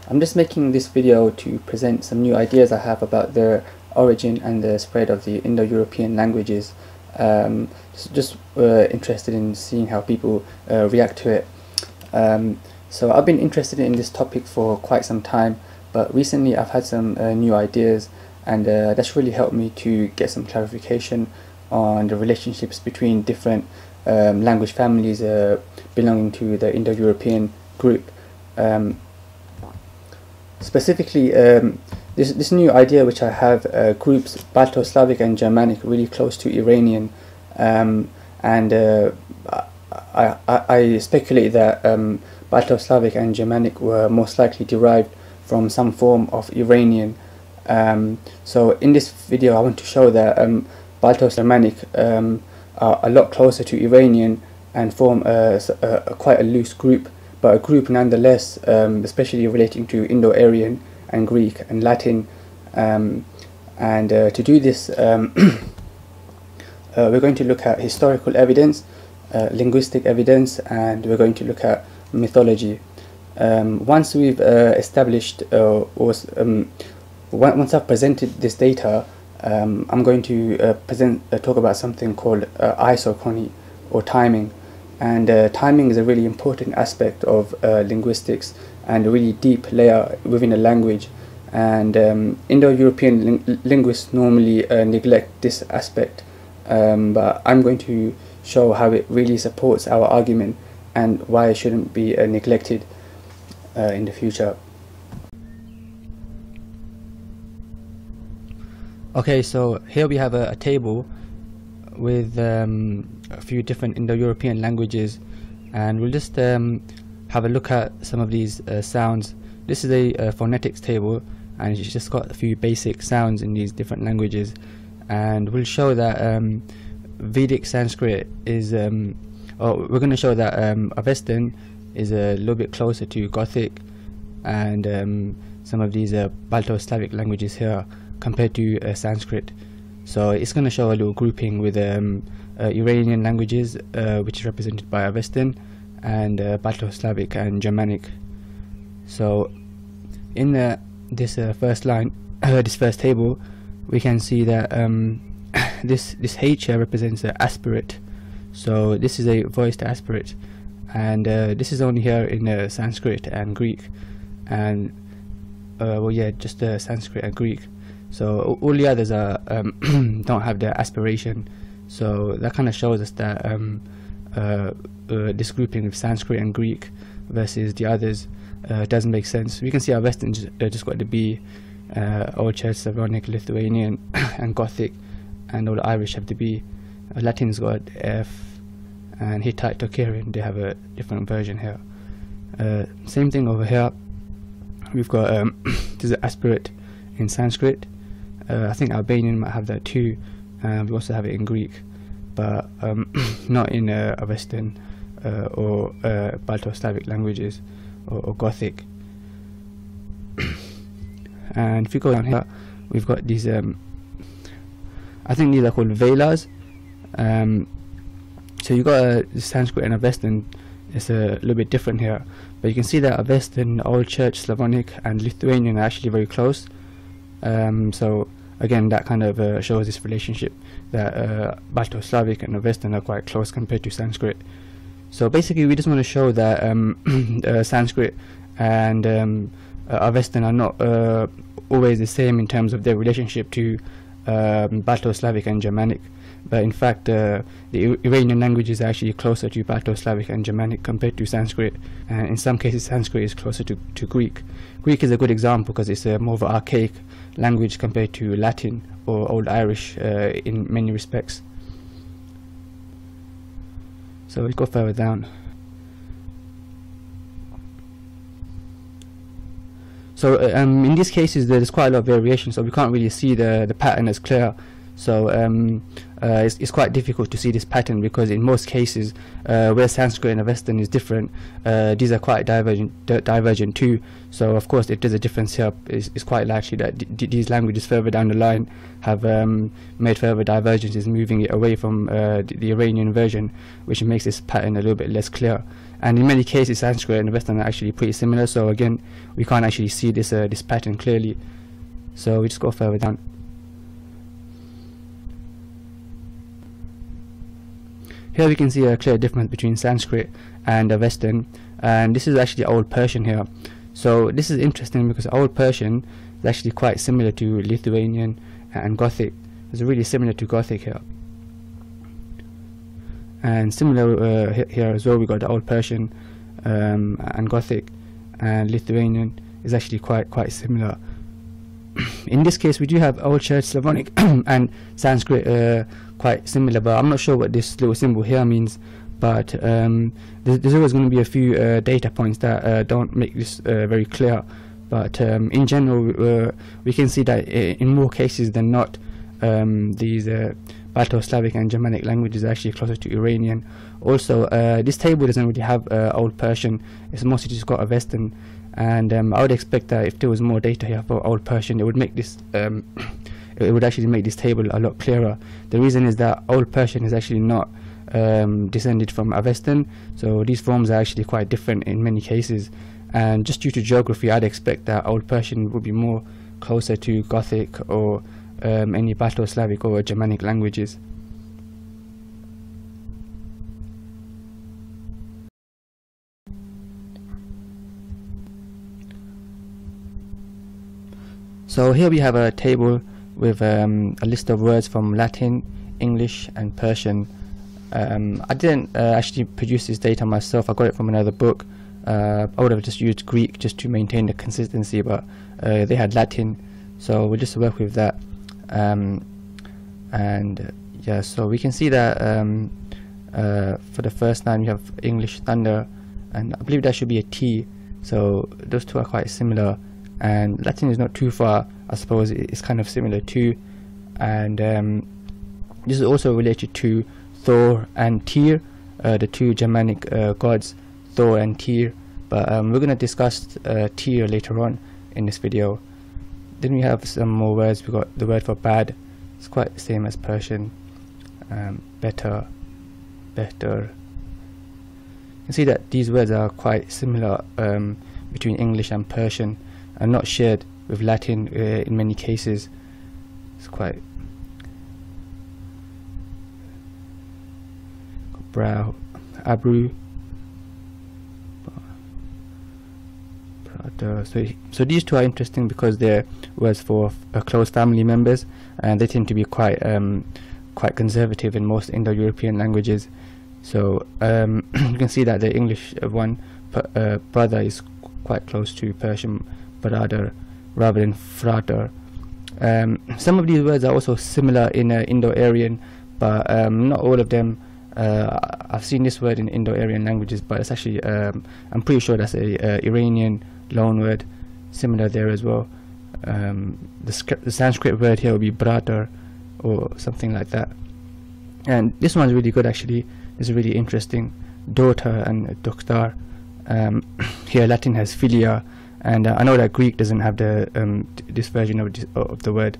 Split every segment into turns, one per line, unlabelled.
I'm just making this video to present some new ideas I have about the origin and the spread of the Indo-European languages. Just interested in seeing how people react to it. So I've been interested in this topic for quite some time, but recently I've had some new ideas, and that's really helped me to get some clarification on the relationships between different language families belonging to the Indo-European group. Specifically, this new idea which I have groups Balto-Slavic and Germanic really close to Iranian, and I speculate that Balto-Slavic and Germanic were most likely derived from some form of Iranian. So in this video I want to show that Balto-Germanic are a lot closer to Iranian and form quite a loose group, but a group nonetheless, especially relating to Indo-Aryan and Greek and Latin. To do this, we're going to look at historical evidence, linguistic evidence, and we're going to look at mythology. Once we've established, once I've presented this data, I'm going to talk about something called isochrony, or timing. And timing is a really important aspect of linguistics and a really deep layer within a language. And Indo-European linguists normally neglect this aspect, but I'm going to show how it really supports our argument and why it shouldn't be neglected in the future. Okay, so here we have a table with a few different Indo-European languages, and we'll just have a look at some of these sounds. This is a phonetics table, and it's just got a few basic sounds in these different languages, and we'll show that Vedic Sanskrit is, we're going to show that Avestan is a little bit closer to Gothic and some of these Balto-Slavic languages here compared to Sanskrit. So it's going to show a little grouping with Iranian languages, which is represented by Avestan, and Balto-Slavic and Germanic. So in this first line, this first table, we can see that this H here represents an aspirate. So this is a voiced aspirate, and this is only here in Sanskrit and Greek, and well, yeah, just Sanskrit and Greek. So all the others are don't have the aspiration. So that kind of shows us that this grouping of Sanskrit and Greek versus the others doesn't make sense. We can see our Western just got the B, Old Church, Slavonic, Lithuanian, and Gothic, and all the Irish have the B. Latin's got F, and Hittite, Tocharian, they have a different version here. Same thing over here. We've got there's an aspirate in Sanskrit. I think Albanian might have that too. We also have it in Greek, but not in Avestan or Balto-Slavic languages or Gothic. And if you go down here, we've got these, I think these are called velas. So you've got Sanskrit and Avestan. It's a little bit different here, but you can see that Avestan, Old Church, Slavonic, and Lithuanian are actually very close. So again, that kind of shows this relationship that Balto-Slavic and Avestan are quite close compared to Sanskrit. So basically we just want to show that Sanskrit and Avestan are not always the same in terms of their relationship to Balto-Slavic and Germanic, but in fact the Iranian languages are actually closer to Balto-Slavic and Germanic compared to Sanskrit, and in some cases Sanskrit is closer to Greek. Greek is a good example because it's a more of an archaic language compared to Latin or Old Irish in many respects. So let's go further down. So in these cases there's quite a lot of variation, so we can't really see the pattern as clear. So it's quite difficult to see this pattern, because in most cases where Sanskrit and Avestan is different, these are quite divergent too. So of course if there's a difference here, it's quite likely that these languages further down the line have made further divergences, moving it away from the Iranian version, which makes this pattern a little bit less clear. and in many cases Sanskrit and Western are actually pretty similar, so again we can't actually see this this pattern clearly, so we just go further down. Here we can see a clear difference between Sanskrit and Western, and this is actually Old Persian here. So this is interesting because Old Persian is actually quite similar to Lithuanian and Gothic. It's really similar to Gothic here. And similar here as well, we got the Old Persian and Gothic, and Lithuanian is actually quite similar. In this case we do have Old Church Slavonic and Sanskrit quite similar, but I'm not sure what this little symbol here means, but there's always going to be a few data points that don't make this very clear, but in general we can see that in more cases than not these Balto-Slavic and Germanic languages are actually closer to Iranian. Also this table doesn't really have Old Persian, it's mostly just got a Western, and I would expect that if there was more data here for Old Persian, it would make this it would actually make this table a lot clearer. The reason is that Old Persian is actually not descended from Avestan, so these forms are actually quite different in many cases, and just due to geography I'd expect that Old Persian would be more closer to Gothic or any Balto-Slavic or Germanic languages. So here we have a table with a list of words from Latin, English and Persian. I didn't actually produce this data myself, I got it from another book. I would have just used Greek just to maintain the consistency, but they had Latin, so we'll just work with that. And yeah, so we can see that for the first line we have English thunder, and I believe that should be a T, so those two are quite similar, and Latin is not too far, I suppose it's kind of similar too. And this is also related to Thor and Tyr, the two Germanic gods, Thor and Tyr, but we're going to discuss Tyr later on in this video. Then we have some more words. We got the word for bad, it's quite the same as Persian. Better. You can see that these words are quite similar between English and Persian, and not shared with Latin in many cases. It's quite brow, abru, so these two are interesting because they're words for close family members, and they tend to be quite conservative in most Indo-European languages. So you can see that the English one, brother, is quite close to Persian brother rather than frater. Some of these words are also similar in Indo-Aryan, but not all of them. I've seen this word in Indo-Aryan languages, but it's actually I'm pretty sure that's a Iranian loan word, similar there as well. The Sanskrit word here will be brother or something like that. And this one's really good actually. It's really interesting. Daughter and doktar. Here Latin has filia, and I know that Greek doesn't have the this version of the word.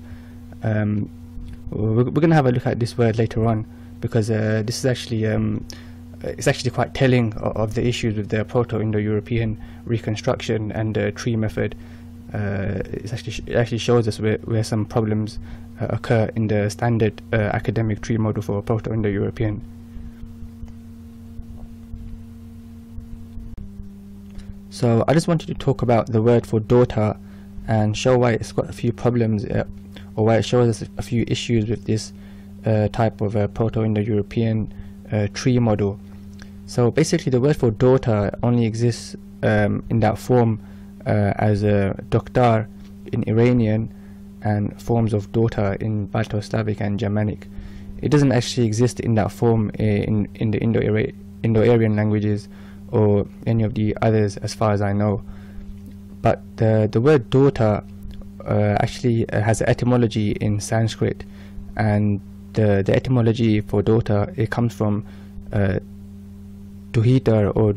We're going to have a look at this word later on, because this is actually it's actually quite telling of the issues with the Proto-Indo-European reconstruction and the tree method. It actually shows us where some problems occur in the standard academic tree model for Proto-Indo-European. So I just wanted to talk about the word for daughter and show why it's got a few problems, or why it shows us a few issues with this type of Proto-Indo-European tree model. So basically the word for daughter only exists in that form as a doktar in Iranian and forms of daughter in Balto-Slavic and Germanic. It doesn't actually exist in that form in the Indo-Aryan languages or any of the others as far as I know. But the word daughter actually has an etymology in Sanskrit, and the etymology for daughter, it comes from duhita or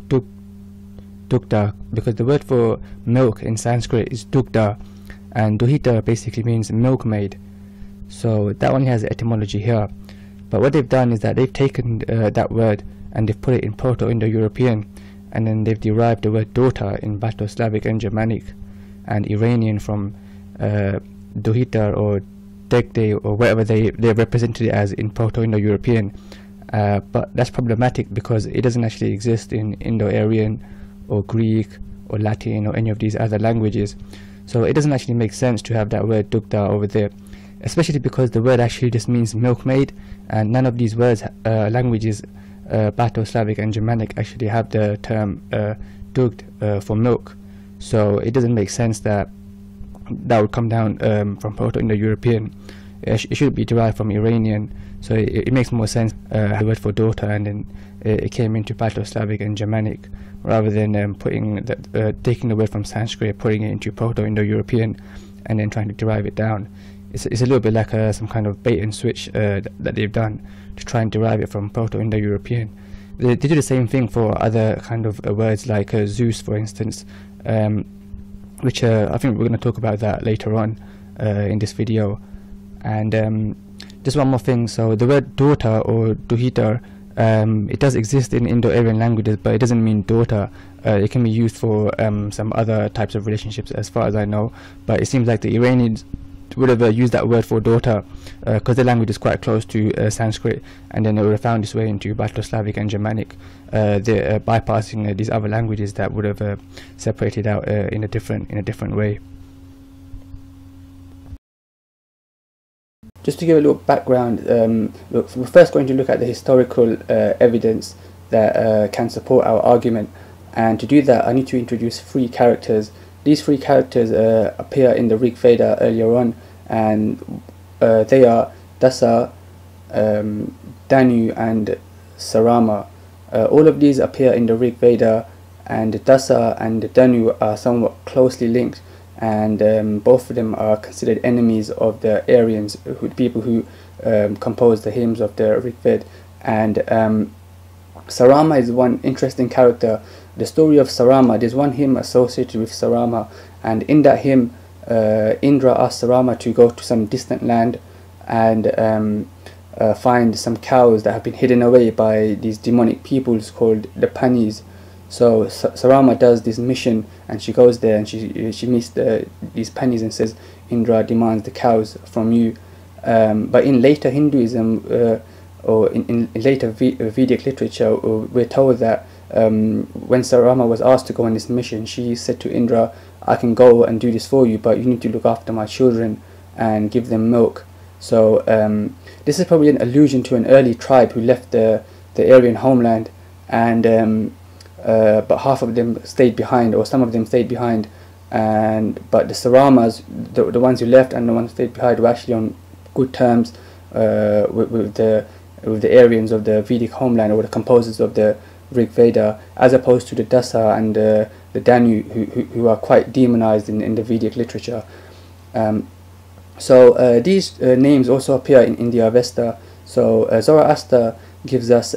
dugda, because the word for milk in Sanskrit is dugda, and duhita basically means milkmaid. So that one has etymology here. But what they've done is that they've taken that word and they've put it in Proto-Indo-European, and then they've derived the word daughter in Balto-Slavic and Germanic and Iranian from Dohita or Degde or whatever they represented it as in Proto-Indo-European. But that's problematic because it doesn't actually exist in Indo-Aryan or Greek or Latin or any of these other languages. So it doesn't actually make sense to have that word dugda over there, especially because the word actually just means milkmaid, and none of these words, languages, Balto-Slavic and Germanic, actually have the term dugd for milk. So it doesn't make sense that would come down from Proto-Indo-European. It should be derived from Iranian, so it makes more sense the word for daughter, and then it came into Balto-Slavic and Germanic, rather than taking the word from Sanskrit, putting it into Proto-Indo-European, and then trying to derive it down. It's a little bit like some kind of bait and switch that they've done to try and derive it from Proto-Indo-European. They do the same thing for other kind of words like Zeus, for instance, which I think we're going to talk about that later on in this video. And just one more thing, so the word daughter or duhita, it does exist in Indo-Aryan languages, but it doesn't mean daughter. It can be used for some other types of relationships as far as I know, but it seems like the Iranians would have used that word for daughter because the language is quite close to Sanskrit, and then it would have found its way into Balto-Slavic and Germanic, bypassing these other languages that would have separated out in a different way. Just to give a little background, look, we're first going to look at the historical evidence that can support our argument, and to do that I need to introduce 3 characters. These 3 characters appear in the Rig Veda earlier on, and they are Dasa, Danu and Sarama. All of these appear in the Rig Veda, and Dasa and Danu are somewhat closely linked, and both of them are considered enemies of the Aryans, people who composed the hymns of the Rig Veda. And Sarama is one interesting character. The story of Sarama, there's one hymn associated with Sarama, and in that hymn Indra asked Sarama to go to some distant land and find some cows that have been hidden away by these demonic peoples called the Panis. So Sarama does this mission, and she goes there and she meets these Panis and says, Indra demands the cows from you. But in later Hinduism or in later Vedic literature, we're told that when Sarama was asked to go on this mission, she said to Indra, I can go and do this for you, but you need to look after my children and give them milk. So this is probably an allusion to an early tribe who left the Aryan homeland, and but half of them stayed behind, or some of them stayed behind, but the Saramas, the ones who left and the ones who stayed behind, were actually on good terms with the Aryans of the Vedic homeland, or the composers of the Rig Veda, as opposed to the Dasa and the Danu, who are quite demonized in the Vedic literature. So these names also appear in the Avesta. So Zoroaster gives us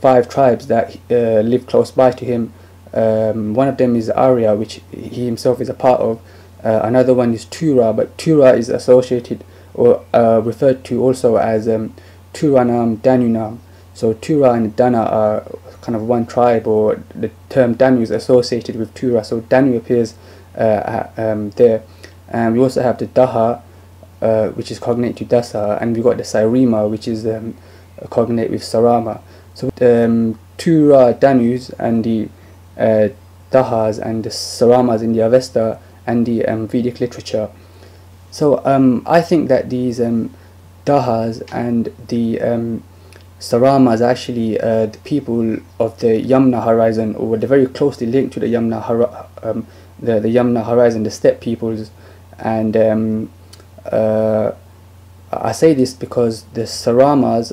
5 tribes that live close by to him. One of them is Arya, which he himself is a part of. Another one is Tura, but Tura is associated or referred to also as Turanam, Danunam. So Tura and Dana are kind of one tribe, or the term Danu is associated with Tura, so Danu appears there. And we also have the Daha, which is cognate to Dasa, and we got the Sairima, which is cognate with Sarama. So Tura, Danus and the Dahas and the Saramas in the Avesta and the Vedic literature. So I think that these Dahas and the Saramas are actually the people of the Yamna horizon, or they're very closely linked to the Yamna the Yamna horizon, the steppe peoples. And I say this because the Saramas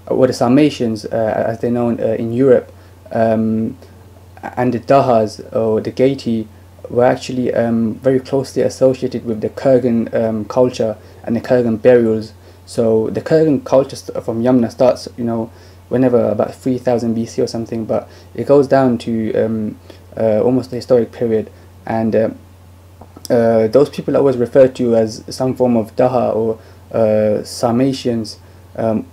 or the Sarmatians, as they're known in Europe, and the Dahas or the Geti were actually very closely associated with the Kurgan culture and the Kurgan burials. So the Kurgan culture from Yamna starts, whenever about 3000 BC or something, but it goes down to almost the historic period, and those people are always referred to as some form of Daha or Sarmatians.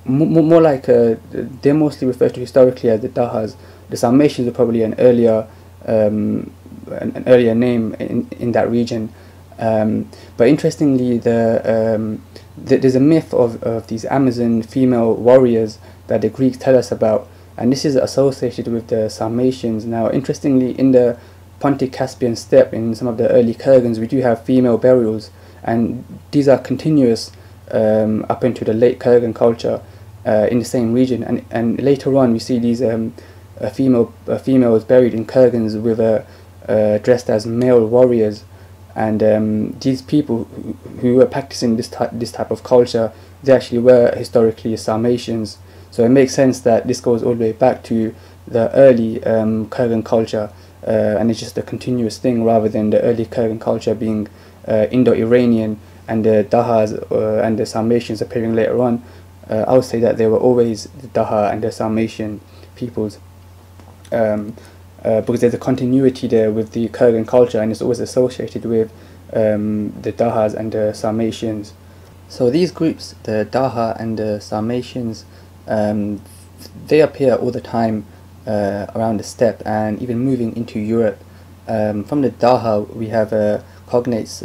More like they're mostly referred to historically as the Dahas, the Sarmatians are probably an earlier name in that region. But interestingly, there's a myth of these Amazon female warriors that the Greeks tell us about, and this is associated with the Sarmatians. Now, interestingly, in the Pontic-Caspian steppe, in some of the early Kurgans, we do have female burials, and these are continuous up into the late Kurgan culture in the same region. And later on, we see these females buried in Kurgans with dressed as male warriors. And these people who were practicing this type of culture, they actually were historically Sarmatians. So it makes sense that this goes all the way back to the early Kurgan culture, and it's just a continuous thing rather than the early Kurgan culture being Indo-Iranian and the Dahas and the Sarmatians appearing later on. I would say that they were always the Daha and the Sarmatian peoples, because there's a continuity there with the Kurgan culture, and it's always associated with the Dahas and the Sarmatians. So these groups, the Daha and the Sarmatians, they appear all the time around the steppe and even moving into Europe. From the Daha we have cognates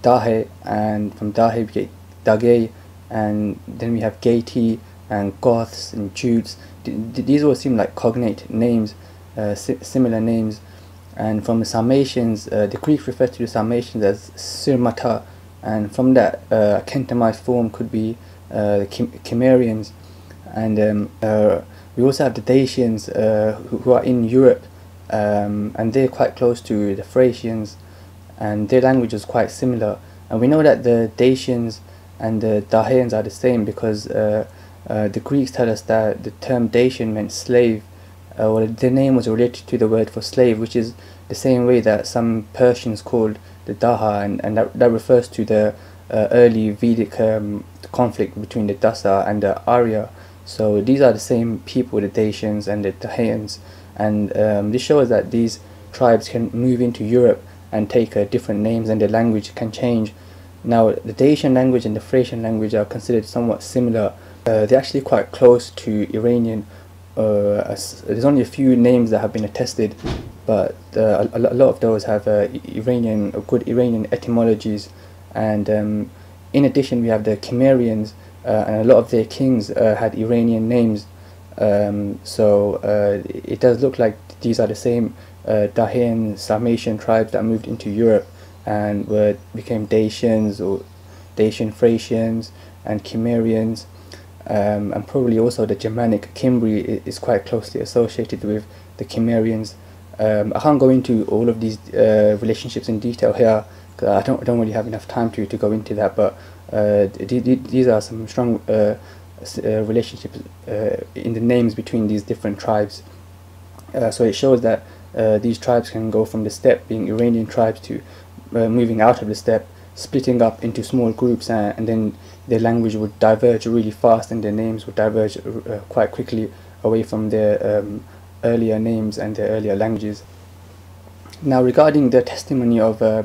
Dahe, and from Dahe we get Dagay, and then we have Geti and Goths and Jutes. These all seem like cognate names, similar names. And from the Sarmatians, the Greek refers to the Sarmatians as Sirmata, and from that Kentamite form could be the Cimmerians. And we also have the Dacians who are in Europe, and they're quite close to the Thracians, and their language is quite similar. And we know that the Dacians and the Dahians are the same because the Greeks tell us that the term Dacian meant slave, or the name was related to the word for slave, which is the same way that some Persians called the Daha, and that refers to the early Vedic conflict between the Dasa and the Arya. So these are the same people, the Dacians and the Dahians, and this shows that these tribes can move into Europe and take different names, and their language can change. Now, the Dacian language and the Thracian language are considered somewhat similar. They're actually quite close to Iranian. There's only a few names that have been attested, but a lot of those have good Iranian etymologies. And in addition, we have the Cimmerians, and a lot of their kings had Iranian names. So it does look like these are the same Dahian Sarmatian tribes that moved into Europe and became Dacians or Dacian Thracians and Cimmerians. And probably also the Germanic Cimbri is quite closely associated with the Cimmerians. I can't go into all of these relationships in detail here, because I don't really have enough time to go into that, but these are some strong relationships in the names between these different tribes. So it shows that these tribes can go from the steppe, being Iranian tribes, to moving out of the steppe, splitting up into small groups, and then their language would diverge really fast, and their names would diverge quite quickly away from their earlier names and their earlier languages. Now, regarding the testimony of the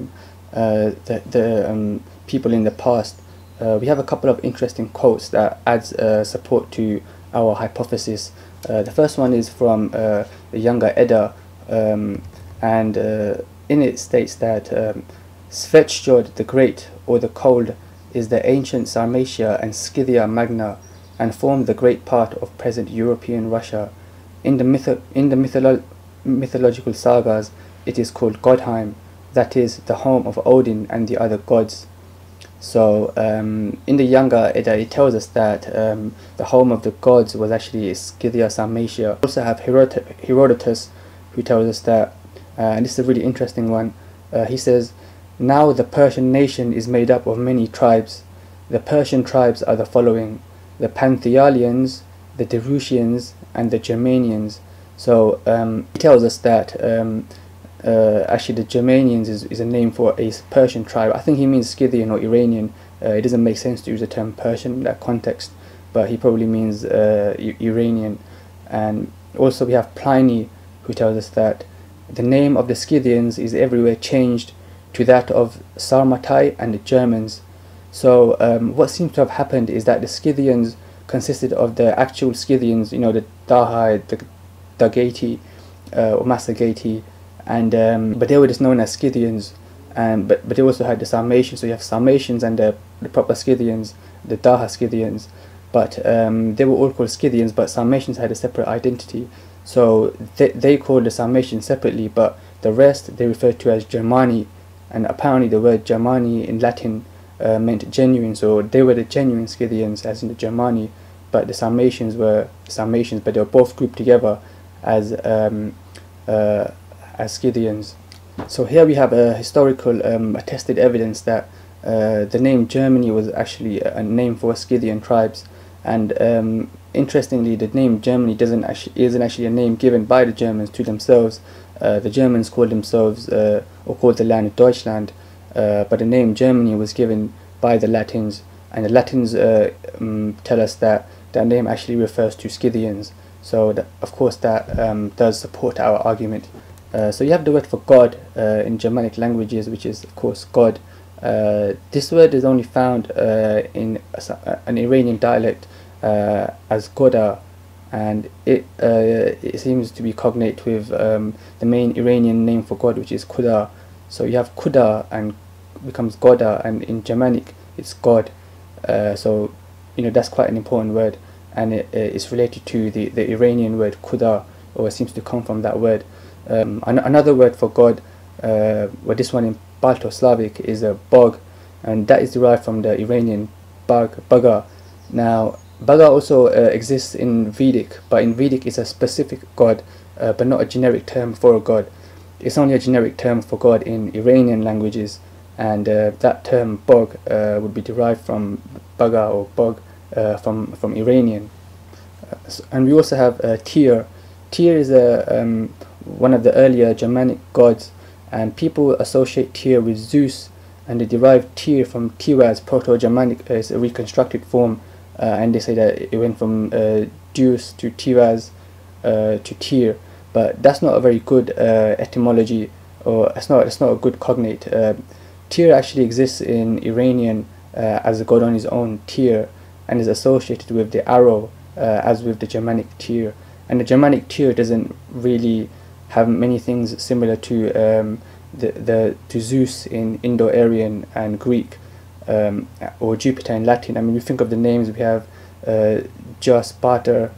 people in the past, we have a couple of interesting quotes that adds support to our hypothesis. The first one is from the Younger Edda, and in it states that Svechjod the Great, or the Cold, is the ancient Sarmatia and Scythia Magna, and formed the great part of present European Russia. In the mythological sagas, it is called Godheim, that is, the home of Odin and the other gods. So in the Younger Edda, it tells us that the home of the gods was actually Scythia Sarmatia. We also have Herodotus, who tells us that, and this is a really interesting one, he says, "Now the Persian nation is made up of many tribes. The Persian tribes are the following: the Panthealians, the Derusians, and the Germanians." So he tells us that actually the Germanians is a name for a Persian tribe. I think he means Scythian or Iranian. It doesn't make sense to use the term Persian in that context, but he probably means Iranian. And also we have Pliny, who tells us that the name of the Scythians is everywhere changed to that of Sarmatai and the Germans. So what seems to have happened is that the Scythians consisted of the actual Scythians, you know, the Dahai, Dagati or Masagati, and but they were just known as Scythians. But they also had the Sarmatians, so you have Sarmatians and the proper Scythians, the Daha Scythians, but they were all called Scythians, but Sarmatians had a separate identity, so they called the Sarmatians separately, but the rest they referred to as Germani, and apparently the word Germani in Latin meant genuine, so they were the genuine Scythians, as in the Germani, but the Sarmatians were Sarmatians, but they were both grouped together as Scythians. So here we have a historical attested evidence that the name Germany was actually a name for Scythian tribes, and interestingly, the name Germany isn't actually a name given by the Germans to themselves. The Germans called themselves or called the land Deutschland, but the name Germany was given by the Latins, and the Latins tell us that that name actually refers to Scythians. So of course that does support our argument. So you have the word for God in Germanic languages, which is of course God. This word is only found in an Iranian dialect as Goda, and it seems to be cognate with the main Iranian name for God, which is Kuda. So you have Kuda and becomes Goda, and in Germanic it's God. So that's quite an important word, and it's related to the Iranian word Kuda, or it seems to come from that word. Another word for God, this one in Balto-Slavic, is a bog, and that is derived from the Iranian baga. Now baga also exists in Vedic, but in Vedic it's a specific god, but not a generic term for a god. It's only a generic term for God in Iranian languages, and that term bog would be derived from baga or bog from Iranian. And we also have Tyr. Tyr is one of the earlier Germanic gods, and people associate Tyr with Zeus, and they derive Tyr from Tiras, Proto-Germanic, as a reconstructed form, and they say that it went from Deus to Tiras to Tyr, but that's not a very good etymology, or it's not a good cognate. Tyr actually exists in Iranian as a god on his own, Tyr, and is associated with the arrow as with the Germanic Tyr, and the Germanic Tyr doesn't really have many things similar to to Zeus in Indo-Aryan and Greek, or Jupiter in Latin. I mean, we think of the names, we have Zeus Pater,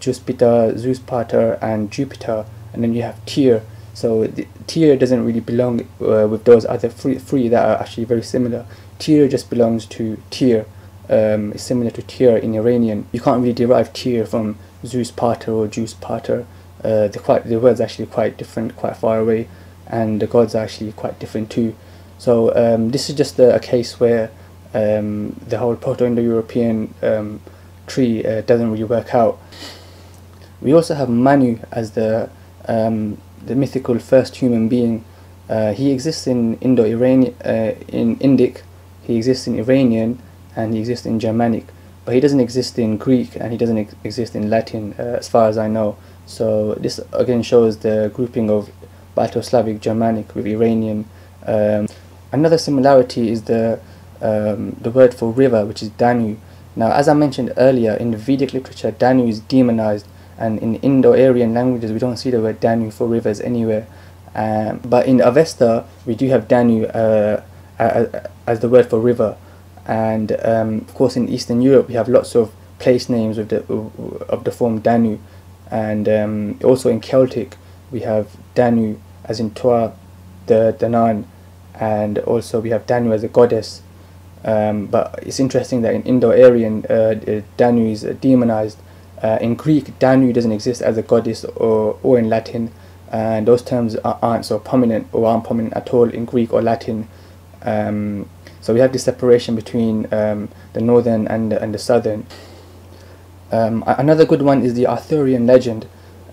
Zeus Pater, and Jupiter, and then you have Tyr. So the Tyr doesn't really belong with those other three that are actually very similar. Tyr just belongs to Tyr. It's similar to Tyr in Iranian. You can't really derive Tyr from Zeus Pater or Zeus Pater. The words are actually quite different, quite far away, and the gods are actually quite different too. So this is just a case where the whole Proto-Indo-European tree doesn't really work out. We also have Manu as the mythical first human being. He exists in Indo-Iranian, in Indic, he exists in Iranian, and he exists in Germanic, but he doesn't exist in Greek, and he doesn't exist in Latin as far as I know. So this again shows the grouping of Balto-Slavic Germanic with Iranian. Another similarity is the word for river, which is Danu. Now, as I mentioned earlier, in the Vedic literature, Danu is demonized, and in Indo-Aryan languages we don't see the word Danu for rivers anywhere. But in Avesta we do have Danu as the word for river, and of course in Eastern Europe we have lots of place names of the form Danu, and also in Celtic we have Danu as in Tuatha the Danann, and also we have Danu as a goddess. But it's interesting that in Indo-Aryan Danu is demonized. In Greek, Danu doesn't exist as a goddess or in Latin, and those terms aren't so prominent, or aren't prominent at all in Greek or Latin. So we have this separation between the northern and the southern. Another good one is the Arthurian legend.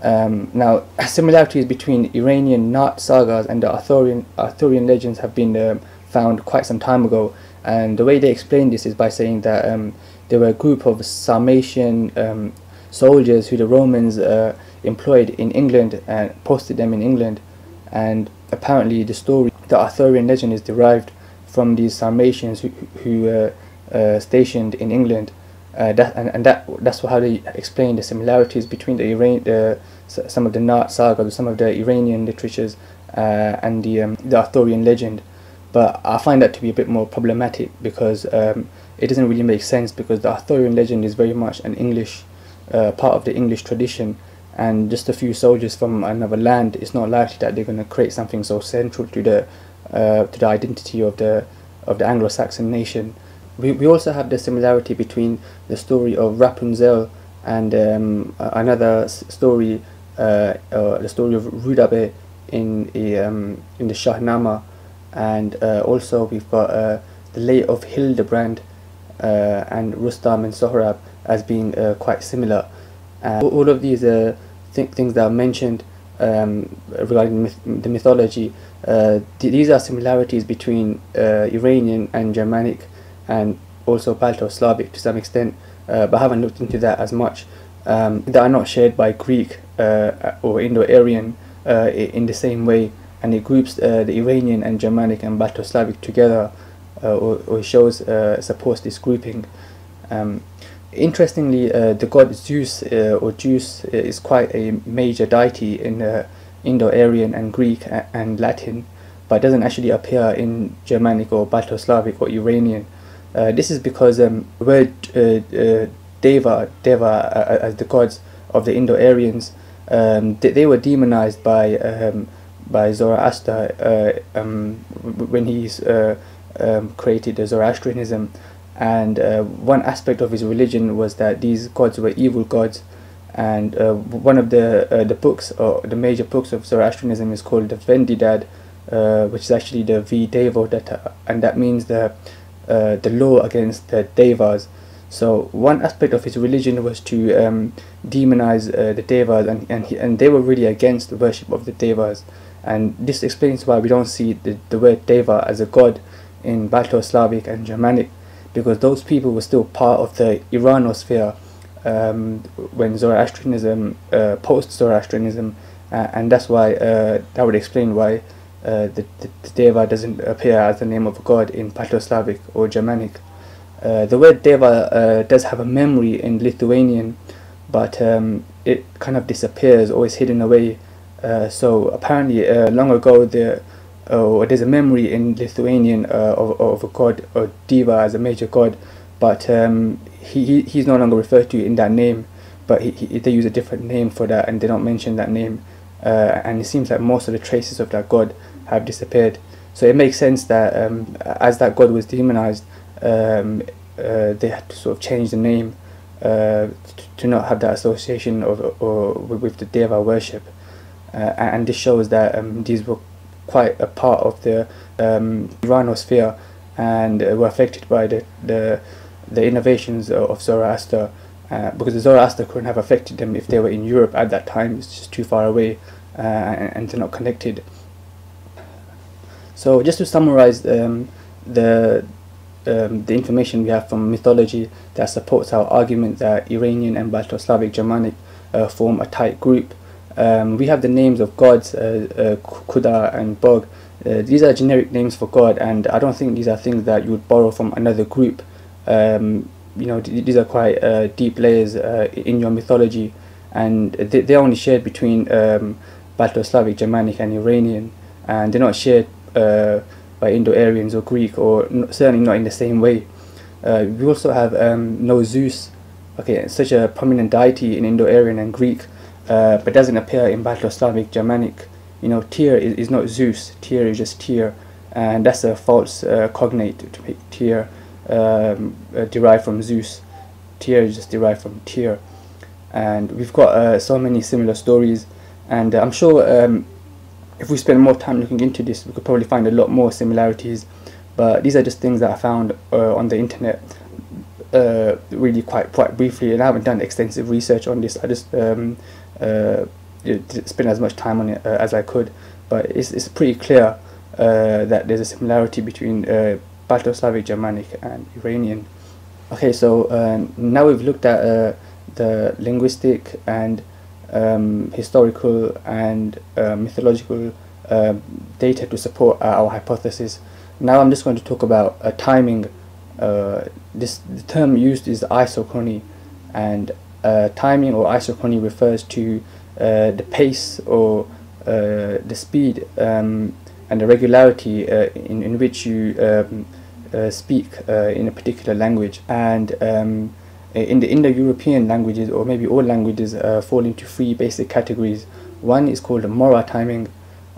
Now, similarities between Iranian Nat sagas and the Arthurian legends have been found quite some time ago, and the way they explain this is by saying that there were a group of Sarmatian soldiers who the Romans employed in England and posted them in England, and apparently the Arthurian legend is derived from these Sarmatians who were stationed in England. That's how they explain the similarities between some of the Nart saga, some of the Iranian literatures, and the Arthurian legend. But I find that to be a bit more problematic, because it doesn't really make sense, because the Arthurian legend is very much an English part of the English tradition, and just a few soldiers from another land, it's not likely that they're going to create something so central to the identity of the Anglo-Saxon nation. We also have the similarity between the story of Rapunzel and another story, the story of Rudabe in the Shahnama, and also we've got the Lay of Hildebrand and Rustam and Sohrab as being quite similar. All of these things that are mentioned regarding the mythology, these are similarities between Iranian and Germanic, and also Balto-Slavic to some extent, but I haven't looked into that as much, that are not shared by Greek or Indo-Aryan in the same way, and it groups the Iranian and Germanic and Balto-Slavic together, or supports this grouping. Interestingly, the god Zeus is quite a major deity in Indo-Aryan and Greek and Latin, but doesn't actually appear in Germanic or Balto-Slavic or Iranian. This is because word Deva as the gods of the Indo-Aryans, they were demonized by Zoroaster when he's created Zoroastrianism, and one aspect of his religion was that these gods were evil gods, and one of the books, or the major books of Zoroastrianism, is called the Vendidad, which is actually the V-Devodata, and that means the law against the Devas. So one aspect of his religion was to demonize the Devas, and they were really against the worship of the Devas, and this explains why we don't see the word Deva as a god in Balto-Slavic and Germanic, because those people were still part of the Iranosphere when Zoroastrianism, post-Zoroastrianism, and that's why that would explain why the Deva doesn't appear as the name of a god in Balto-Slavic or Germanic. The word Deva does have a memory in Lithuanian, but it kind of disappears or is hidden away. So apparently long ago there's a memory in Lithuanian of a god, or Deva as a major god, but he's no longer referred to in that name, but they use a different name for that, and they don't mention that name, and it seems like most of the traces of that god have disappeared. So it makes sense that as that god was demonized, they had to sort of change the name to not have that association with the Deva worship, and this shows that these were quite a part of the Iranosphere, and were affected by the innovations of Zoroaster, because the Zoroaster couldn't have affected them if they were in Europe at that time. It's just too far away, and they're not connected. So just to summarize the information we have from mythology that supports our argument that Iranian and Balto-Slavic Germanic form a tight group. We have the names of gods, Kuda and Bog. These are generic names for God, and I don't think these are things that you would borrow from another group. These are quite deep layers in your mythology, and they're only shared between Balto-Slavic, Germanic and Iranian, and they're not shared by Indo-Aryans or Greek, or certainly not in the same way. We also have no Zeus, such a prominent deity in Indo-Aryan and Greek, but doesn't appear in Balto-Slavic Germanic. Tyr is not Zeus. Tyr is just Tyr, and that's a false cognate to make Tyr derived from Zeus. Tyr is just derived from Tyr, and we've got so many similar stories, and I'm sure if we spend more time looking into this, we could probably find a lot more similarities. But these are just things that I found on the internet, really quite briefly, and I haven't done extensive research on this. I just spend as much time on it as I could, but it's pretty clear that there's a similarity between Balto-Slavic Germanic and Iranian. Okay, so now we've looked at the linguistic and historical and mythological data to support our hypothesis. Now I'm just going to talk about timing The term used is isochrony, and timing or isochrony refers to the pace or the speed and the regularity in which you speak in a particular language. And in the Indo-European languages, or maybe all languages, fall into three basic categories. One is called mora timing,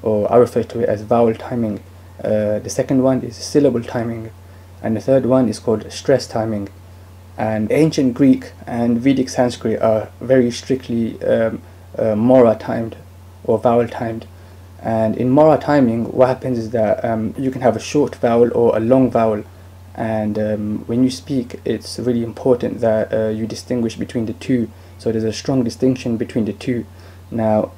or I refer to it as vowel timing. The second one is syllable timing, and the third one is called stress timing. And ancient Greek and Vedic Sanskrit are very strictly mora timed or vowel timed. And in mora timing, what happens is that you can have a short vowel or a long vowel, and when you speak, it's really important that you distinguish between the two. So there's a strong distinction between the two. Now,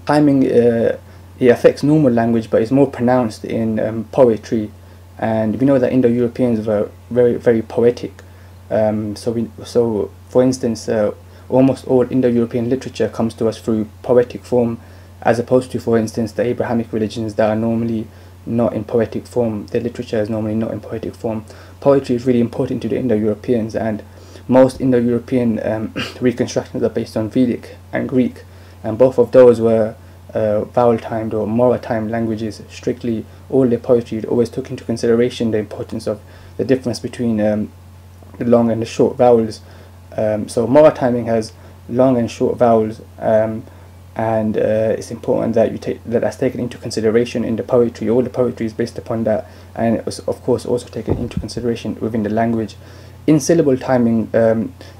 timing it affects normal language, but it's more pronounced in poetry, and we know that Indo-Europeans were very poetic. So for instance, almost all Indo-European literature comes to us through poetic form, as opposed to, for instance, the Abrahamic religions that are normally not in poetic form. Their literature is normally not in poetic form. Poetry is really important to the Indo-Europeans, and most Indo-European reconstructions are based on Vedic and Greek, and both of those were vowel timed or mora timed languages. Strictly, all their poetry always took into consideration the importance of the difference between the long and the short vowels. So mora timing has long and short vowels, and it's important that that's taken into consideration in the poetry. All the poetry is based upon that, and it was of course also taken into consideration within the language. In syllable timing,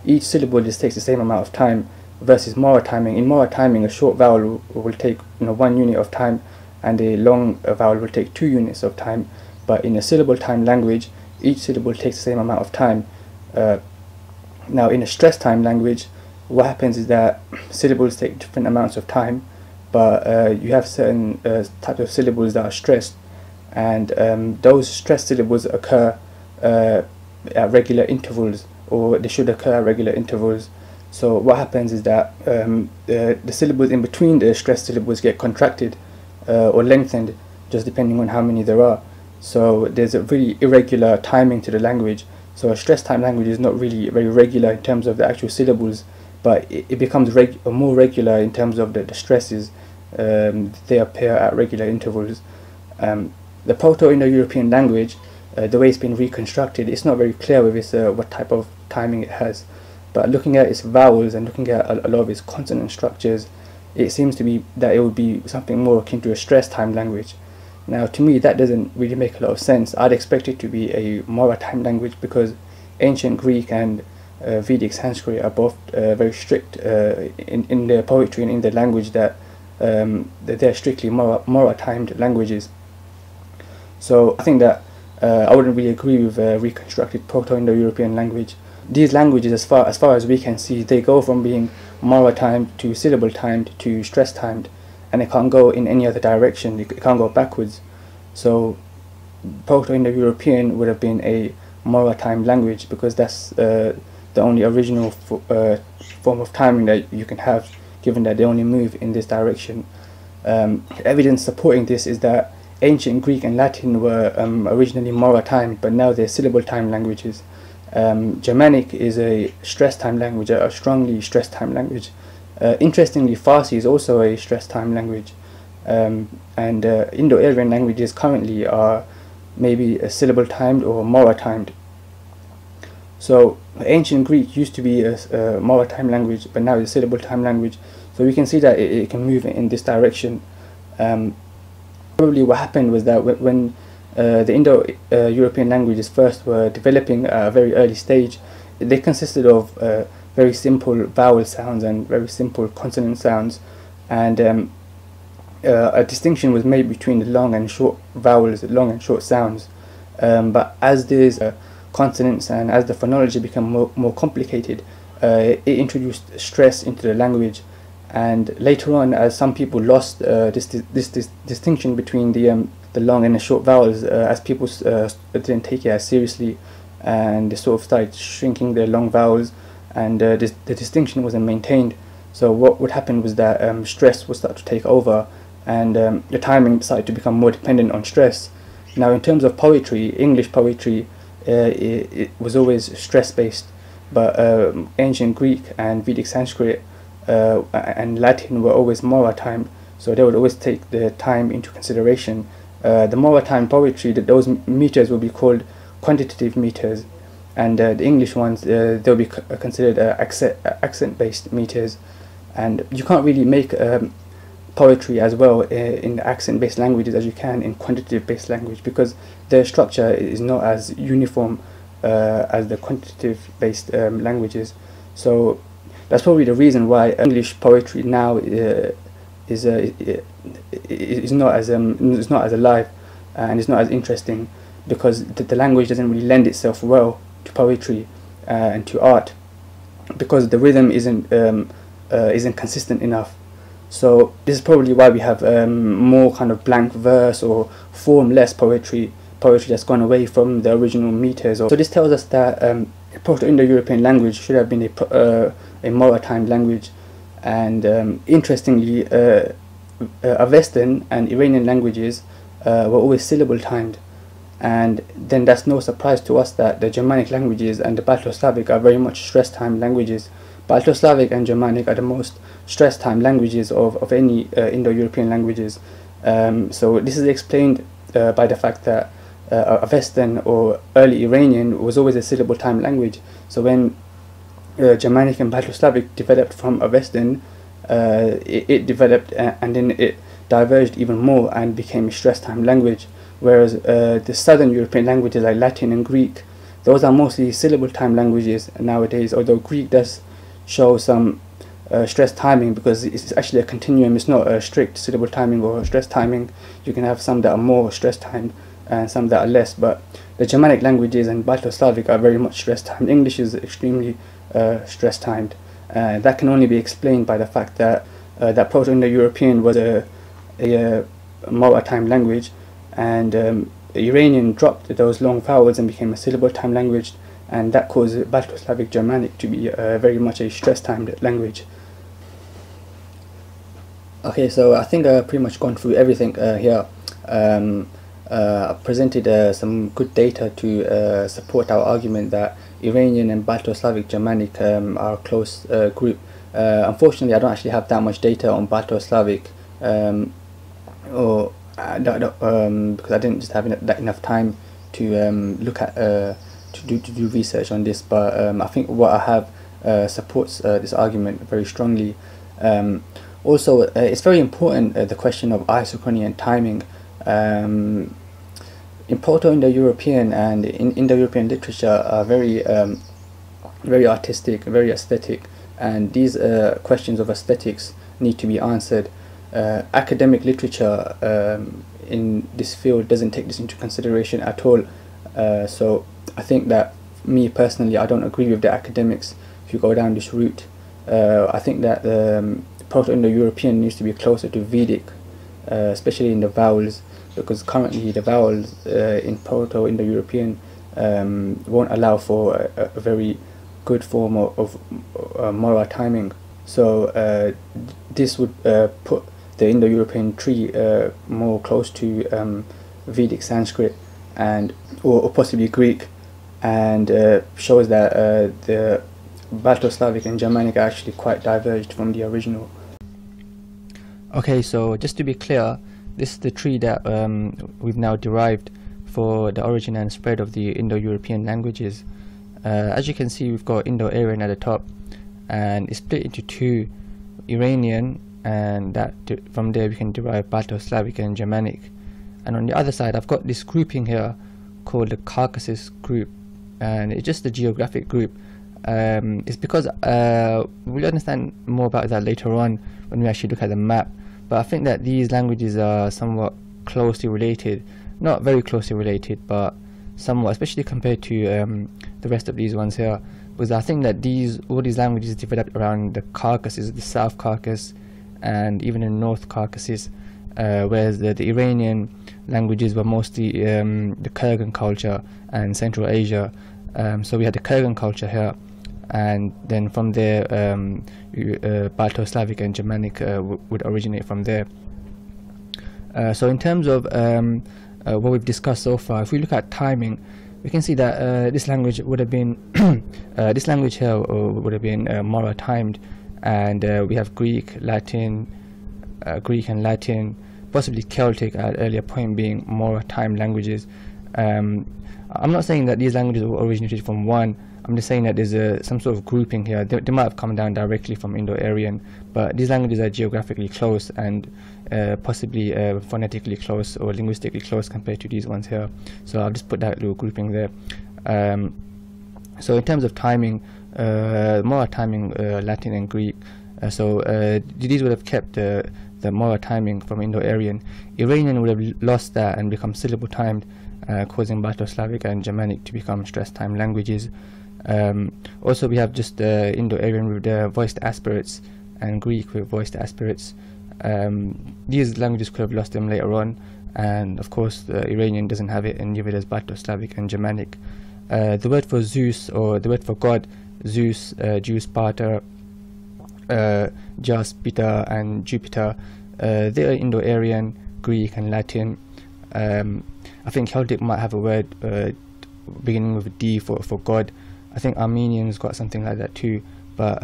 each syllable just takes the same amount of time, versus mora timing. In mora timing, a short vowel will take 1 unit of time, and a long vowel will take 2 units of time. But in a syllable time language, each syllable takes the same amount of time. Now, in a stress time language, what happens is that syllables take different amounts of time, but you have certain types of syllables that are stressed, and those stressed syllables occur at regular intervals, or they should occur at regular intervals. So what happens is that the syllables in between the stressed syllables get contracted or lengthened, just depending on how many there are. So there's a really irregular timing to the language. So a stress time language is not really very regular in terms of the actual syllables, but it becomes more regular in terms of the stresses. They appear at regular intervals. The Proto-Indo-European language, the way it's been reconstructed, it's not very clear with its, what type of timing it has. But looking at its vowels and looking at a lot of its consonant structures, it seems to be that it would be something more akin to a stress time language. Now, to me, that doesn't really make a lot of sense. I'd expect it to be a mora time language, because ancient Greek and Vedic Sanskrit are both very strict in their poetry and in their language, that they're strictly mora timed languages. So I think that I wouldn't really agree with reconstructed Proto-Indo-European language. These languages, as far as we can see, they go from being mora timed to syllable timed to stress timed, and it can't go in any other direction. It can't go backwards. So Proto-Indo-European would have been a mora timed language, because that's the only original form of timing that you can have, given that they only move in this direction. Evidence supporting this is that ancient Greek and Latin were originally mora timed, but now they're syllable time languages. Germanic is a stress time language, a strongly stress time language. Interestingly, Farsi is also a stress time language, and Indo-Aryan languages currently are maybe a syllable timed or mora timed. So ancient Greek used to be a mora time language, but now it's a syllable time language. So we can see that it can move in this direction. Probably what happened was that when the Indo-European languages first were developing at a very early stage, they consisted of very simple vowel sounds and very simple consonant sounds, and a distinction was made between the long and short vowels, long and short sounds. But as these consonants and as the phonology became more complicated, it introduced stress into the language. And later on, as some people lost this distinction between the long and the short vowels, as people didn't take it as seriously, and they sort of started shrinking their long vowels, and the distinction wasn't maintained. So what would happen was that stress would start to take over, and the timing started to become more dependent on stress. Now, in terms of poetry, English poetry, it was always stress-based, but ancient Greek and Vedic Sanskrit and Latin were always mora-timed, so they would always take the time into consideration. The mora-timed poetry, that those meters will be called quantitative meters, and the English ones, they'll be considered accent-based meters. And you can't really make poetry as well in accent-based languages as you can in quantitative-based language, because their structure is not as uniform as the quantitative-based languages. So that's probably the reason why English poetry now is not as alive and is not as interesting, because the language doesn't really lend itself well to poetry and to art, because the rhythm isn't consistent enough. So this is probably why we have more kind of blank verse or formless poetry that's gone away from the original meters. So this tells us that Proto-Indo-European language should have been a mora-timed language. And interestingly, Avestan and Iranian languages were always syllable-timed. And then that's no surprise to us that the Germanic languages and the Balto-Slavic are very much stress-timed languages. Balto-Slavic and Germanic are the most stress-timed languages of any Indo-European languages. So this is explained by the fact that Avestan or early Iranian was always a syllable-timed language. So when Germanic and Balto-Slavic developed from Avestan, it developed and then it diverged even more and became a stress-timed language. Whereas the Southern European languages like Latin and Greek, those are mostly syllable-timed languages nowadays, although Greek does show some stress timing, because it's actually a continuum. It's not a strict syllable timing or stress timing. You can have some that are more stress timed and some that are less, but the Germanic languages and Balto-Slavic are very much stress timed. English is extremely stress timed. That can only be explained by the fact that that Proto-Indo-European was a mora-timed language, and Iranian dropped those long vowels and became a syllable-timed language, and that caused Balto-Slavic Germanic to be very much a stress-timed language. Okay, so I think I've pretty much gone through everything here. I presented some good data to support our argument that Iranian and Balto-Slavic Germanic are a close group. Unfortunately, I don't actually have that much data on Balto-Slavic, because I didn't just have enough time to look at to do research on this. But I think what I have supports this argument very strongly. Also, it's very important, the question of isochrony and timing. In Proto-Indo-European and in Indo-European literature are very artistic, very aesthetic, and these questions of aesthetics need to be answered. Academic literature in this field doesn't take this into consideration at all. So I think that, me personally, I don't agree with the academics if you go down this route. I think that Proto-Indo-European needs to be closer to Vedic, especially in the vowels, because currently the vowels in Proto-Indo-European won't allow for a very good form of mora timing. So this would put the Indo-European tree more close to Vedic Sanskrit and or possibly Greek, and shows that the Balto-Slavic and Germanic are actually quite diverged from the original. Okay, so just to be clear, this is the tree that we've now derived for the origin and spread of the Indo-European languages. As you can see, we've got Indo-Aryan at the top, and it's split into two, Iranian, and that from there we can derive Balto-Slavic and Germanic. And on the other side, I've got this grouping here called the Caucasus group, and it's just a geographic group. It's because we'll understand more about that later on when we actually look at the map. But I think that these languages are somewhat closely related, not very closely related, but somewhat, especially compared to the rest of these ones here, because I think that all these languages developed around the Caucasus, the South Caucasus, and even in North Caucasus, whereas the Iranian languages were mostly the Kurgan culture and Central Asia. So we had the Kurgan culture here, and then from there Balto-Slavic and Germanic would originate from there. So in terms of what we've discussed so far, if we look at timing, we can see that this language would have been this language here would have been more timed, and we have Greek and Latin, possibly Celtic at an earlier point, being more timed languages. I'm not saying that these languages were originated from one. I'm just saying that there's some sort of grouping here. They might have come down directly from Indo-Aryan, but these languages are geographically close and possibly phonetically close or linguistically close compared to these ones here. So I've just put that little grouping there. So in terms of timing, more timing Latin and Greek. So these would have kept the more timing from Indo-Aryan. Iranian would have lost that and become syllable timed, causing Balto-Slavic and Germanic to become stress timed languages. Also, we have just Indo-Aryan with the voiced aspirates and Greek with voiced aspirates. These languages could have lost them later on, and of course the Iranian doesn't have it, and neither does Balto-Slavic and Germanic. The word for Zeus, or the word for God, Zeus, Zeus Pater, Jas, Peter and Jupiter, they are Indo-Aryan, Greek and Latin. I think Celtic might have a word beginning with a D for God. I think Armenians got something like that too, but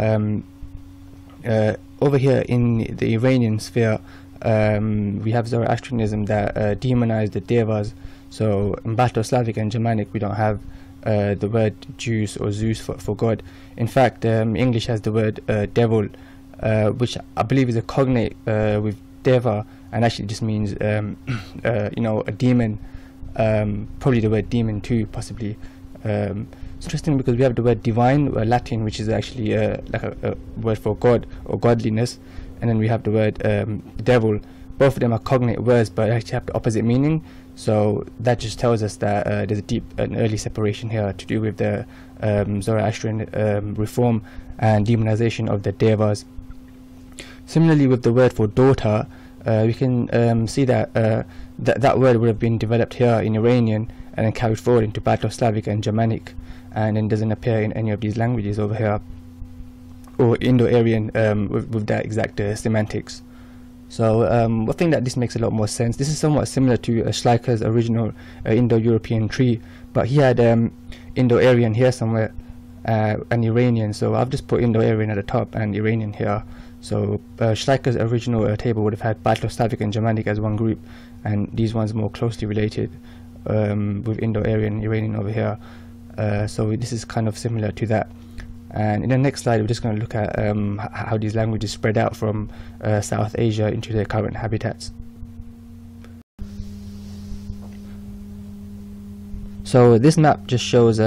over here in the Iranian sphere, we have Zoroastrianism that demonized the devas. So in Balto-Slavic and Germanic we don't have the word Zeus or Zeus for God. In fact, English has the word devil, which I believe is a cognate with deva, and actually just means you know, a demon. Probably the word demon too, possibly. It's interesting because we have the word divine, Latin, which is actually like a word for God or godliness, and then we have the word devil. Both of them are cognate words, but actually have the opposite meaning. So that just tells us that there's an early separation here to do with the Zoroastrian reform and demonization of the devas. Similarly, with the word for daughter, we can see that that word would have been developed here in Iranian and then carried forward into Balto-Slavic and Germanic, and then doesn't appear in any of these languages over here, or Indo-Aryan with that exact semantics. So I think that this makes a lot more sense. This is somewhat similar to Schleicher's original Indo-European tree, but he had Indo-Aryan here somewhere and Iranian, so I've just put Indo-Aryan at the top and Iranian here. So Schleicher's original table would have had Balto-Slavic and Germanic as one group, and these ones more closely related with Indo-Aryan, Iranian over here. So this is kind of similar to that. And in the next slide we're just going to look at how these languages spread out from South Asia into their current habitats. So this map just shows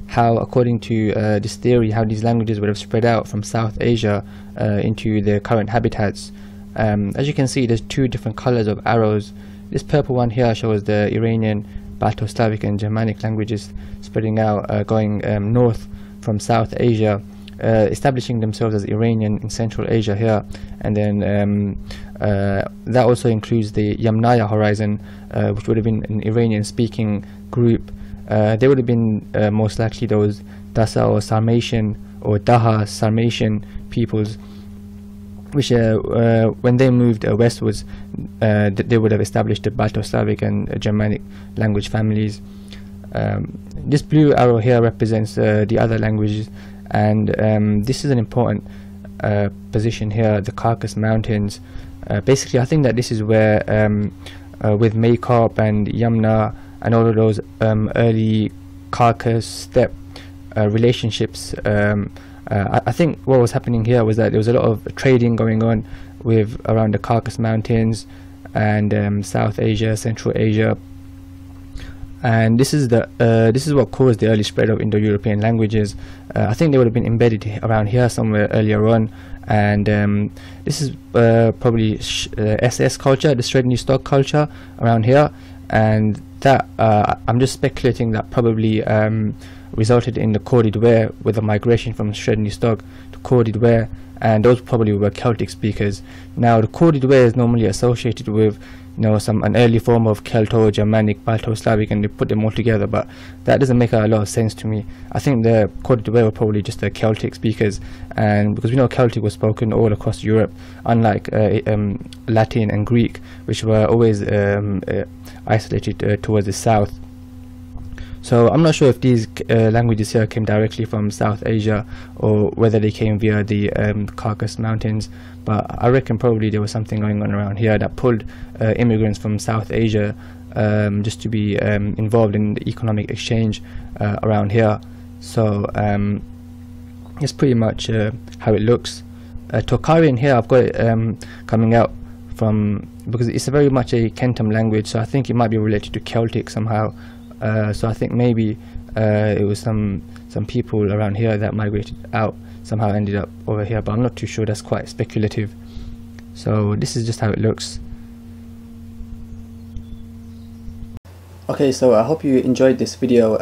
how, according to this theory, how these languages would have spread out from South Asia into their current habitats. As you can see, there's two different colors of arrows. This purple one here shows the Iranian, Balto-Slavic and Germanic languages spreading out, going north from South Asia, establishing themselves as Iranian in Central Asia here, and then that also includes the Yamnaya horizon, which would have been an Iranian-speaking group. They would have been most likely those Dasa or Sarmatian or Daha Sarmatian peoples, which when they moved westwards, they would have established the Balto-Slavic and Germanic language families. This blue arrow here represents the other languages, and this is an important position here, the Caucasus Mountains. Basically, I think that this is where, with Maykop and Yamna and all of those early Caucasus steppe relationships, I think what was happening here was that there was a lot of trading going on with around the Caucasus Mountains and South Asia, Central Asia. And this is what caused the early spread of Indo-European languages. I think they would have been embedded around here somewhere earlier on, and this is probably SS culture, the Sredny Stock culture around here, and that I'm just speculating that probably resulted in the Kordid-Ware, with a migration from Sredny Stock to Kordid-Ware, and those probably were Celtic speakers. Now the Kordid-Ware is normally associated with, you know, an early form of Celto, Germanic, Balto-Slavic, and they put them all together, but that doesn't make a lot of sense to me. I think the Kordid-Ware were probably just the Celtic speakers, and because we know Celtic was spoken all across Europe, unlike Latin and Greek, which were always isolated towards the south. So I'm not sure if these languages here came directly from South Asia or whether they came via the Caucasus Mountains, but I reckon probably there was something going on around here that pulled immigrants from South Asia just to be involved in the economic exchange around here. So it's pretty much how it looks. Tocharian here, I've got it coming out from, because it's very much a Kentum language, so I think it might be related to Celtic somehow. So I think maybe it was some people around here that migrated out, somehow ended up over here, but I'm not too sure. That's quite speculative. So this is just how it looks. Okay, so I hope you enjoyed this video.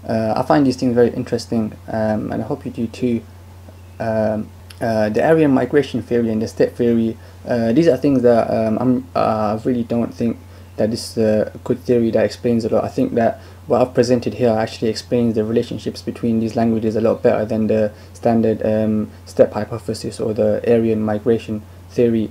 I find these things very interesting, and I hope you do too. The Aryan migration theory and the steppe theory, these are things that I really don't think that this is a good theory that explains a lot. I think that what I've presented here actually explains the relationships between these languages a lot better than the standard steppe hypothesis or the Aryan migration theory.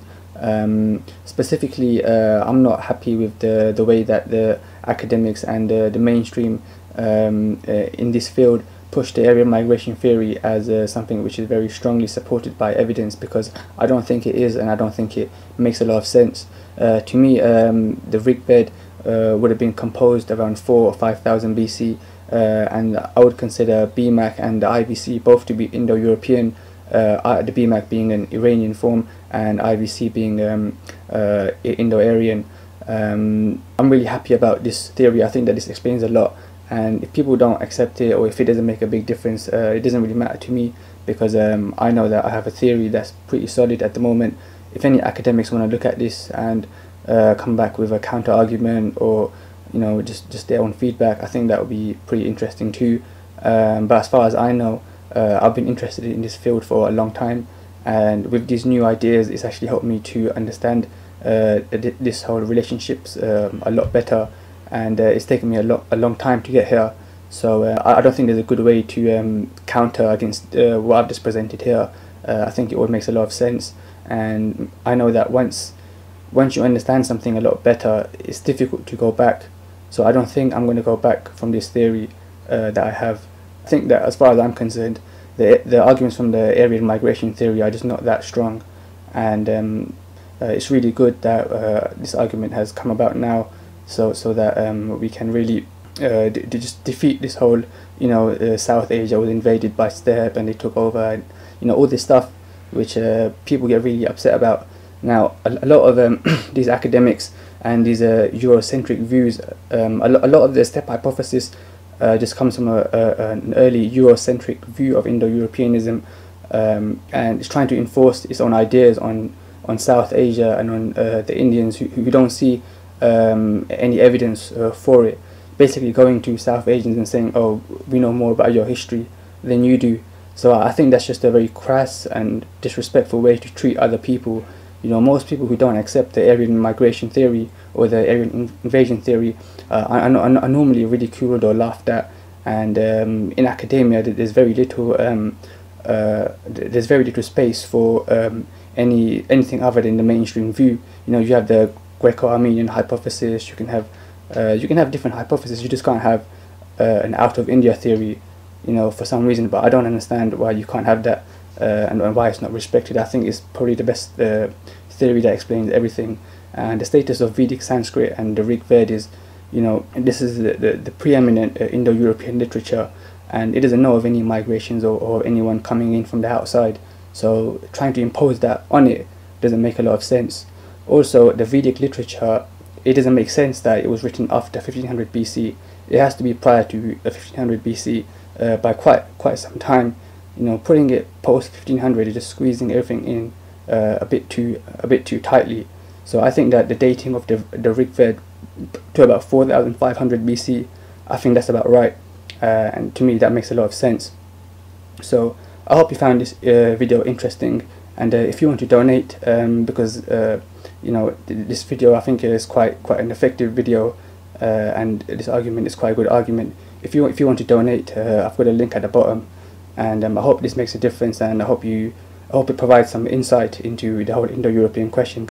Specifically, I'm not happy with the way that the academics and the mainstream in this field push the Aryan migration theory as something which is very strongly supported by evidence, because I don't think it is, and I don't think it makes a lot of sense. To me, the Rig Ved would have been composed around 4,000 or 5,000 BC, and I would consider BMAC and the IVC both to be Indo-European, the BMAC being an Iranian form and IVC being Indo-Aryan. I'm really happy about this theory. I think that this explains a lot, and if people don't accept it, or if it doesn't make a big difference, it doesn't really matter to me, because I know that I have a theory that's pretty solid at the moment. If any academics want to look at this and come back with a counter argument, or just their own feedback, I think that would be pretty interesting too. But as far as I know, I've been interested in this field for a long time, and with these new ideas, it's actually helped me to understand this whole relationships a lot better, and it's taken me a long time to get here. So I don't think there's a good way to counter against what I've just presented here. I think it all makes a lot of sense, and I know that once you understand something a lot better, it's difficult to go back. So I don't think I'm going to go back from this theory that I have. I think that as far as I'm concerned, the arguments from the Aryan migration theory are just not that strong, and it's really good that this argument has come about now, so that we can really just defeat this whole, South Asia was invaded by steppe and they took over, and all this stuff which people get really upset about. Now a lot of these academics and these Eurocentric views, a lot of the steppe hypothesis just comes from an early Eurocentric view of Indo-Europeanism, and it's trying to enforce its own ideas on South Asia and on the Indians who don't see any evidence for it. Basically going to South Asians and saying, oh, we know more about your history than you do. So I think that's just a very crass and disrespectful way to treat other people. Most people who don't accept the Aryan migration theory or the Aryan invasion theory are normally ridiculed or laughed at, and in academia there's very little space for anything other than the mainstream view. You have the Greco-Armenian hypothesis. You can have different hypotheses. You just can't have an out of India theory, for some reason. But I don't understand why you can't have that, and why it's not respected. I think it's probably the best theory that explains everything. And the status of Vedic Sanskrit and the Rig Ved is, this is the preeminent Indo-European literature, and it doesn't know of any migrations or anyone coming in from the outside. So trying to impose that on it doesn't make a lot of sense. Also, the Vedic literature, it doesn't make sense that it was written after 1500 BC. It has to be prior to 1500 BC by quite some time. Putting it post 1500 is just squeezing everything in a bit too tightly. So I think that the dating of the Rig Ved to about 4500 BC, I think that's about right, and to me that makes a lot of sense. So I hope you found this video interesting, and if you want to donate, because this video I think is quite an effective video, and this argument is quite a good argument. If you want to donate, I've got a link at the bottom, and I hope this makes a difference, and I hope it provides some insight into the whole Indo-European question.